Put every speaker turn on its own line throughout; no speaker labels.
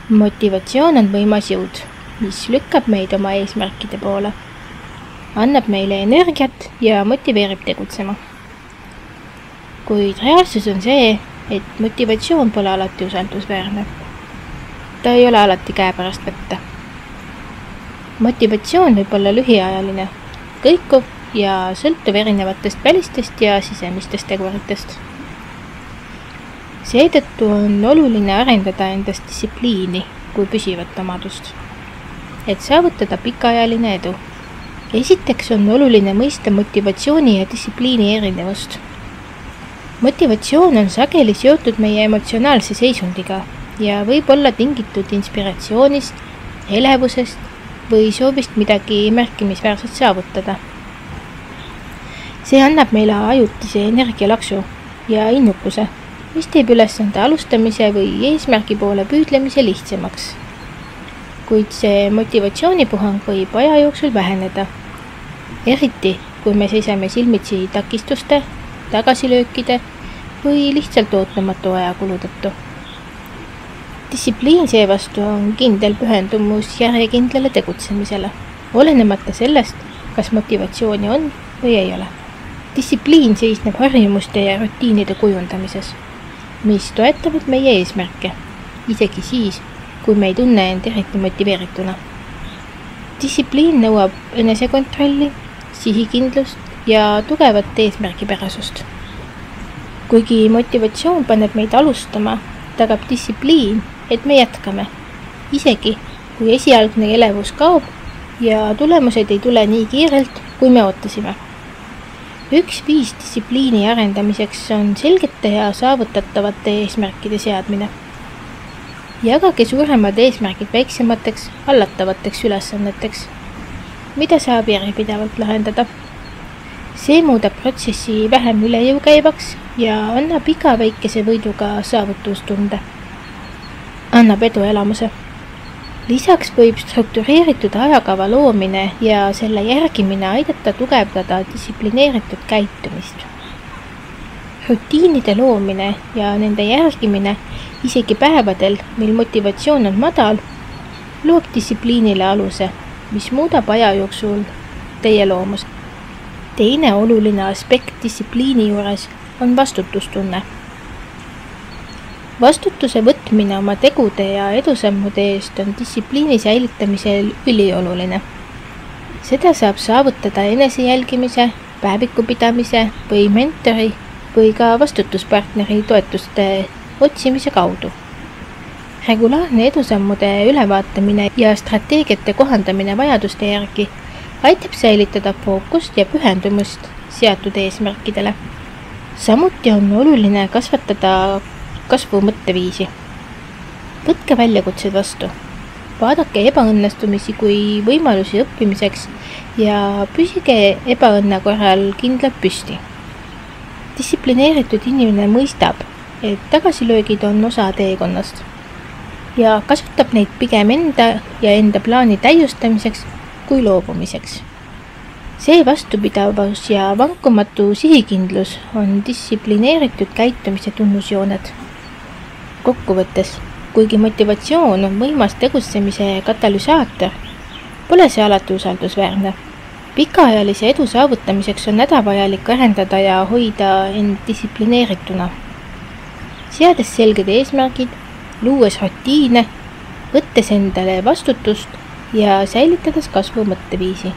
Motivatsioon on võimas jõud, mis lükkab meid oma eesmärkide poole, annab meile energiat ja motiveerib tegutsema. Kuid reaalsus on see, et motivatsioon pole alati usaldusväärne. Ta ei ole alati käepärast võtta. Motivatsioon võib olla lühiajaline, kõikuv ja sõltuv erinevatest välistest ja sisemistest teguritest. Seetõttu on oluline arendada endast distsipliini kui püsivat omadust, et saavutada pikaajaline edu. Esiteks on oluline mõista motivatsiooni ja distsipliini erinevust. Motivatsioon on sageli seotud meie emotsionaalse seisundiga ja võib olla tingitud inspiratsioonist, elevusest või soovist midagi märkimisväärselt saavutada. See annab meile ajutise energialaksu ja innukuse, mis teeb ülesande alustamise või eesmärgi poole püüdlemise lihtsamaks. Kuid see motivatsioonipuhang võib aja jooksul väheneda, eriti kui me seisame silmitsi takistuste, tagasilöökide või lihtsalt ootamatu ajakulu tõttu. Distsipliin seevastu on kindel pühendumus järjekindlale tegutsemisele, olenemata sellest, kas motivatsiooni on või ei ole. Distsipliin seisneb harjumuste ja rutiinide kujundamises, mis toetavad meie eesmärke, isegi siis, kui me ei tunne end eriti motiveerituna. Distsipliin nõuab enesekontrolli, sihikindlust ja tugevat eesmärgipärasust. Kuigi motivatsioon paneb meid alustama, tagab distsipliin, et me jätkame, isegi kui esialgne elevus kaob ja tulemused ei tule nii kiirelt, kui me ootasime. Üks viis distsipliini arendamiseks on selgete ja saavutatavate eesmärkide seadmine. Jagage suuremad eesmärgid väiksemateks, hallatavateks ülesanneteks, mida saab järjepidevalt lahendada. See muudab protsessi vähem üle jõu käivaks ja annab iga väikese võiduga saavutustunde. Annab edu elamuse. Lisaks võib struktureeritud ajakava loomine ja selle järgimine aidata tugevdada distsiplineeritud käitumist. Rutiinide loomine ja nende järgimine isegi päevadel, mil motivatsioon on madal, loob distsipliinile aluse, mis muudab aja jooksul teie loomuse. Teine oluline aspekt distsipliini juures on vastutustunne. Vastutuse võtmine oma tegude ja edusammude eest on distsipliini säilitamisel ülioluline. Seda saab saavutada enesejälgimise, päevikupidamise või mentori või ka vastutuspartneri toetuste otsimise kaudu. Regulaarne edusammude ülevaatamine ja strateegiate kohandamine vajaduste järgi aitab säilitada fookust ja pühendumust seatud eesmärkidele. Samuti on oluline kasvatada kasvu mõtteviisi. Võtke väljakutsed vastu. Vaadake ebaõnnestumisi kui võimalusi õppimiseks ja püsige ebaõnne korral kindlalt püsti. Distsiplineeritud inimene mõistab, et tagasilöögid on osa teekonnast ja kasutab neid pigem enda ja enda plaani täiustamiseks kui loobumiseks. See vastupidavus ja vankumatu sihikindlus on distsiplineeritud käitumise tunnusjooned. Kokkuvõttes, kuigi motivatsioon on võimas tegutsemise katalüsaator, pole see alati usaldusväärne. Pikaajalise edu saavutamiseks on hädavajalik arendada ja hoida end distsiplineerituna. Seades selged eesmärgid, luues rutiine, võttes endale vastutust ja säilitades kasvu mõtteviisi.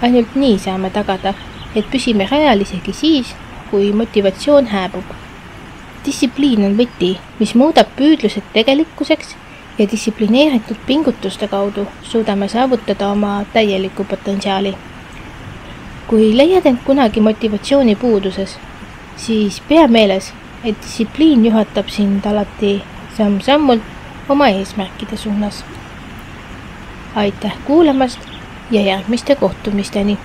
Ainult nii saame tagada, et püsime rajal isegi siis, kui motivatsioon hääbub. Distsipliin on võti, mis muudab püüdlused tegelikkuseks ja distsiplineeritud pingutuste kaudu suudame saavutada oma täieliku potentsiaali. Kui leiad end kunagi motivatsiooni puuduses, siis pea meeles, et distsipliin juhatab sind alati samm-sammult oma eesmärkide suunas. Aitäh kuulamast ja järgmiste kohtumisteni!